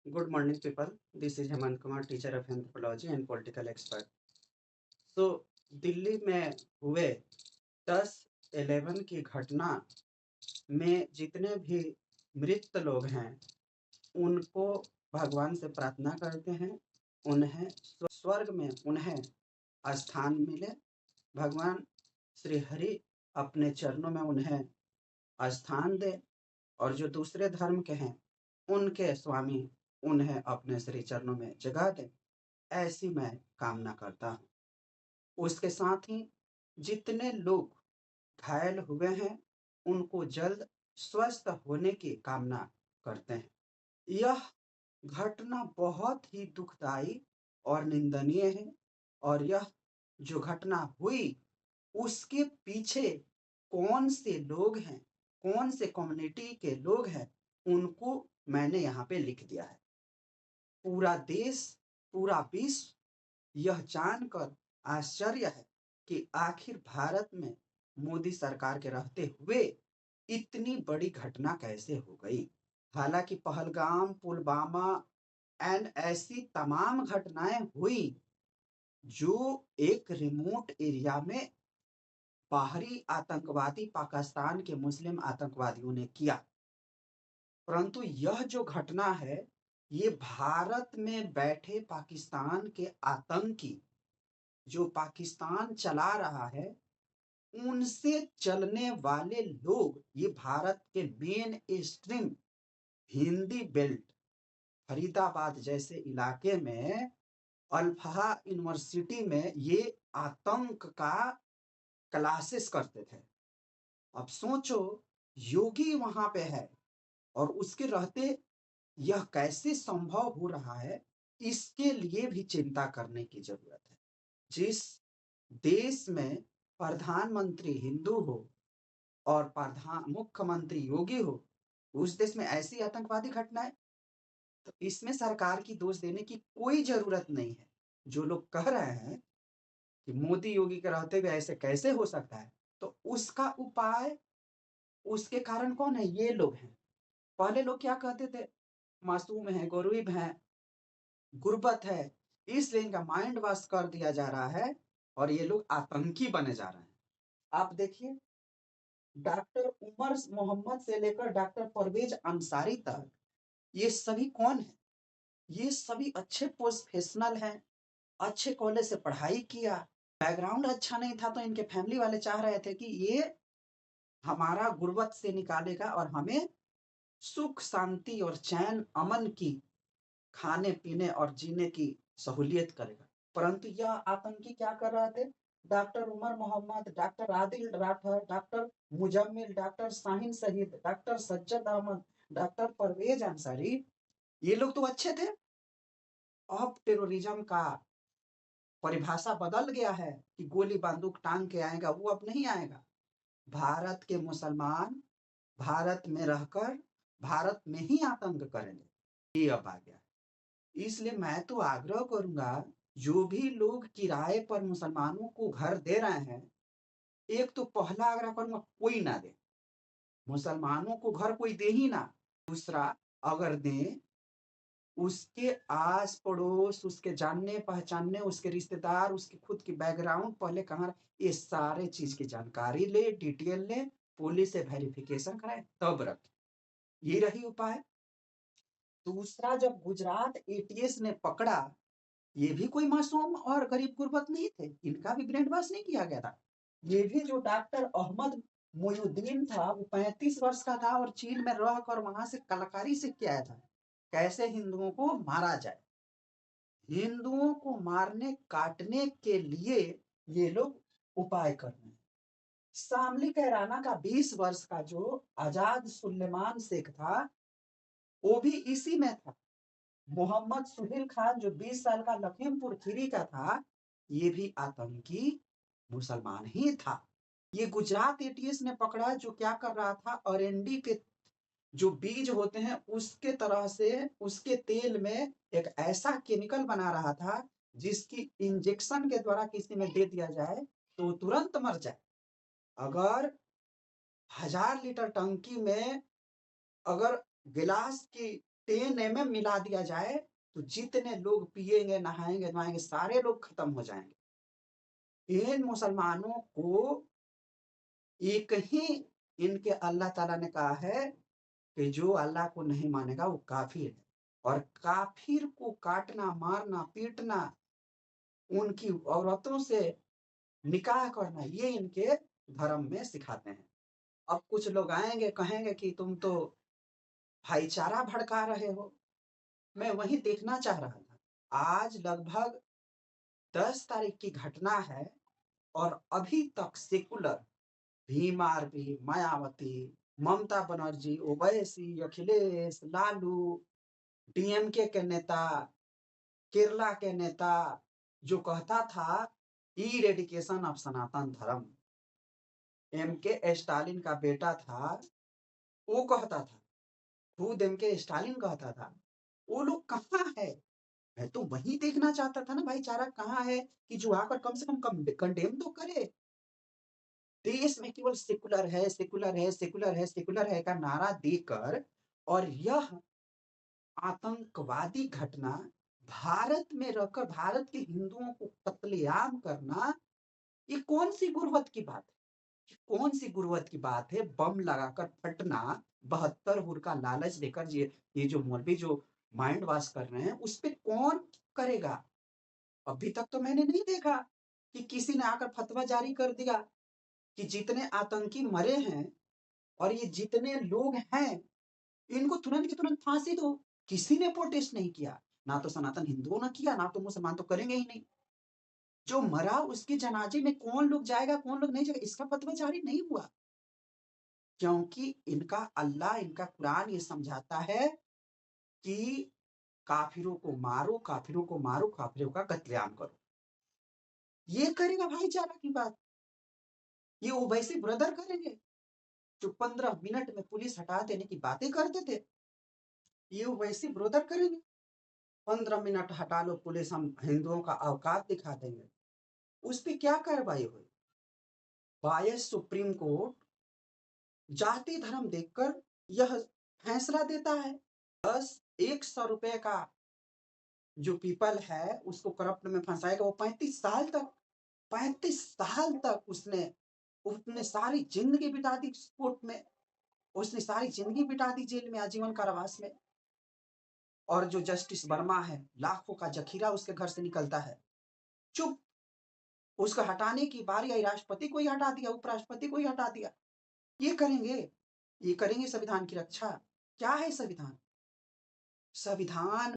Good morning, people. This is Hemant Kumar, teacher of anthropology and political expert. So, Delhi में हुए 10/11 की घटना में जितने भी मृत लोग हैं, उनको भगवान से प्रार्थना करते हैं, उन्हें स्वर्ग में उन्हें स्थान मिले। भगवान श्री हरि अपने चरणों में उन्हें स्थान दे और जो दूसरे धर्म के हैं, उनके स्वामी उन्हें अपने श्री चरणों में जगह दे। ऐसी मैं कामना करता हूँ। उसके साथ ही जितने लोग घायल हुए हैं, उनको जल्द स्वस्थ होने की कामना करते हैं। यह घटना बहुत ही दुखदाई और निंदनीय है और यह जो घटना हुई, उसके पीछे कौन से लोग हैं, कौन से कम्युनिटी के लोग हैं, उनको मैंने यहाँ पे लिख दिया है। पूरा देश, पूरा विश्व यह जानकर आश्चर्य है कि आखिर भारत में मोदी सरकार के रहते हुए इतनी बड़ी घटना कैसे हो गई। हालांकि पहलगाम, पुलवामा एंड ऐसी तमाम घटनाएं हुई जो एक रिमोट एरिया में बाहरी आतंकवादी पाकिस्तान के मुस्लिम आतंकवादियों ने किया, परंतु यह जो घटना है, ये भारत में बैठे पाकिस्तान के आतंकी जो पाकिस्तान चला रहा है, उनसे चलने वाले लोग, ये भारत के main stream Hindi belt Faridabad जैसे इलाके में अल्फा यूनिवर्सिटी में ये आतंक का क्लासेस करते थे। अब सोचो, योगी वहां पे है और उसके रहते यह कैसे संभव हो रहा है, इसके लिए भी चिंता करने की जरूरत है। जिस देश में प्रधानमंत्री हिंदू हो और मुख्यमंत्री योगी हो, उस देश में ऐसी आतंकवादी घटनाएं, तो इसमें सरकार की दोष देने की कोई जरूरत नहीं है। जो लोग कह रहे हैं कि मोदी योगी के रहते हुए ऐसे कैसे हो सकता है, तो उसका उपाय, उसके कारण कौन है? ये लोग हैं। पहले लोग क्या कहते थे? मासूम है, गरीब है, गुर्बत है, इसलिए इनका माइंड वॉश कर दिया जा रहा है और ये लोग आतंकी बने जा रहे हैं। आप देखिए, डॉक्टर उमर मोहम्मद से लेकर डॉक्टर परवेज अंसारी तक, ये सभी कौन है? ये सभी अच्छे प्रोफेशनल हैं, अच्छे कॉलेज से पढ़ाई किया, बैकग्राउंड अच्छा नहीं था तो इनके फैमिली वाले चाह रहे थे कि ये हमारा गुर्बत से निकालेगा और हमें सुख शांति और चैन अमन की खाने पीने और जीने की सहूलियत करेगा। परंतु यह आतंकी क्या कर रहे थे? Doctor Umar Mohammad, doctor Adil Rathore, doctor Muzammil, doctor Shaheen Shahid, doctor Sajjad Ahmad, doctor Parvez Ansari, ये लोग तो अच्छे थे। अब टेररिज्म का परिभाषा बदल गया है कि गोली बंदूक टांग के आएगा, वो अब नहीं आएगा। भारत के मुसलमान भारत में रहकर भारत में ही आतंक करेंगे, ये अब आ गया। इसलिए मैं तो आग्रह करूंगा, जो भी लोग किराए पर मुसलमानों को घर दे रहे हैं, एक तो पहला आग्रह करूंगा, कोई ना दे, मुसलमानों को घर कोई दे ही ना। दूसरा, अगर दे, उसके आस पड़ोस, उसके जानने पहचानने, उसके रिश्तेदार, उसके खुद की बैकग्राउंड पहले कहाँ, ये सारे चीज की जानकारी ले, डिटेल ले, पुलिस से वेरिफिकेशन कराए, तब रखे। ये रही उपाय। दूसरा, जब गुजरात एटीएस ने पकड़ा, ये भी कोई मासूम और गरीब गुरबत नहीं थे, इनका भी ब्रेन वॉश नहीं किया गया था। ये भी जो डॉक्टर अहमद मोयुद्दीन था, वो 35 वर्ष का था और चीन में रहकर वहां से कलाकारी सीख के आया था, कैसे हिंदुओं को मारा जाए। हिंदुओं को मारने काटने के लिए ये लोग उपाय कर रहे हैं। शामली कैराना का 20 वर्ष का जो आजाद सुलेमान शेख था, वो भी इसी में था। मोहम्मद सुहेल खान जो 20 साल का लखीमपुर खीरी का था, ये भी आतंकी मुसलमान ही था। ये गुजरात एटीएस ने पकड़ा, जो क्या कर रहा था, अरंडी के जो बीज होते हैं उसके तरह से उसके तेल में एक ऐसा केमिकल बना रहा था, जिसकी इंजेक्शन के द्वारा किसी में दे दिया जाए तो तुरंत मर जाए। अगर 1000 लीटर टंकी में अगर गिलास की 10 मिला दिया जाए तो जितने लोग पिएंगे, नहाएंगे, धोएंगे, सारे लोग खत्म हो जाएंगे। इन मुसलमानों को एक ही इनके अल्लाह ताला ने कहा है कि जो अल्लाह को नहीं मानेगा वो काफिर है, और काफिर को काटना, मारना, पीटना, उनकी औरतों से निकाह करना, ये इनके धर्म में सिखाते हैं। अब कुछ लोग आएंगे, कहेंगे कि तुम तो भाईचारा भड़का रहे हो। मैं वही देखना चाह रहा था। आज लगभग 10 तारीख की घटना है और अभी तक secular Bhim RP, Mayawati, Mamata Banerjee, Owaisi, Akhilesh, Lalu, DMK के नेता, केरला के नेता, जो कहता था इरेडिकेशन ऑफ सनातन धर्म, एमके स्टालिन का बेटा था, वो कहता था, खुद एमके स्टालिन कहता था। वो लोग कहाँ है? मैं तो वही देखना चाहता था ना, भाईचारा कहाँ है कि जो आकर कम से कम कंडेम तो करे। देश में केवल सेकुलर है, सेकुलर है, सेकुलर है, सेकुलर है का नारा देकर, और यह आतंकवादी घटना भारत में रहकर भारत के हिंदुओं को कत्लेआम करना, ये कौन सी गुर्बत की बात है? कौन सी गुर्बत की बात है? बम लगाकर फटना, 72 हुर का लालच देकर ये जो मौलवी जो माइंड वॉश कर रहे हैं, उस पे कौन करेगा? अभी तक तो मैंने नहीं देखा कि किसी ने आकर फतवा जारी कर दिया कि जितने आतंकी मरे हैं और ये जितने लोग हैं, इनको तुरंत की तुरंत फांसी दो। किसी ने प्रोटेस्ट नहीं किया, ना तो सनातन हिंदुओं ने किया, ना तो मुसलमान तो करेंगे ही नहीं। जो मरा उसके जनाजे में कौन लोग जाएगा, कौन लोग नहीं जाएगा, इसका फतवा जारी नहीं हुआ, क्योंकि इनका अल्लाह, इनका कुरान ये समझाता है कि काफिरों को मारो, काफिरों को मारो, काफिरों का कत्लेआम करो। ये करेगा भाईचारा की बात? ये ओवैसी ब्रदर करेंगे जो 15 मिनट में पुलिस हटा देने की बातें करते थे? ये ओवैसी ब्रदर करेंगे? 15 मिनट हटा लो पुलिस, हम हिंदुओं का औकात दिखा देंगे। उस पे क्या कार्रवाई हुई? बायस सुप्रीम कोर्ट जाति धर्म देखकर यह फैसला देता है। 100 रुपए का जो पीपल है उसको करप्ट में फंसाएगा, वो 35 साल तक उसने उसने सारी जिंदगी बिता दी कोर्ट में, उसने सारी जिंदगी बिता दी जेल में, आजीवन कारावास में। और जो जस्टिस वर्मा है, लाखों का जखीरा उसके घर से निकलता है, चुप। उसका हटाने की बारी आई, राष्ट्रपति को ही हटा दिया, उपराष्ट्रपति को ही हटा दिया। ये करेंगे, ये करेंगे संविधान की रक्षा? क्या है संविधान? संविधान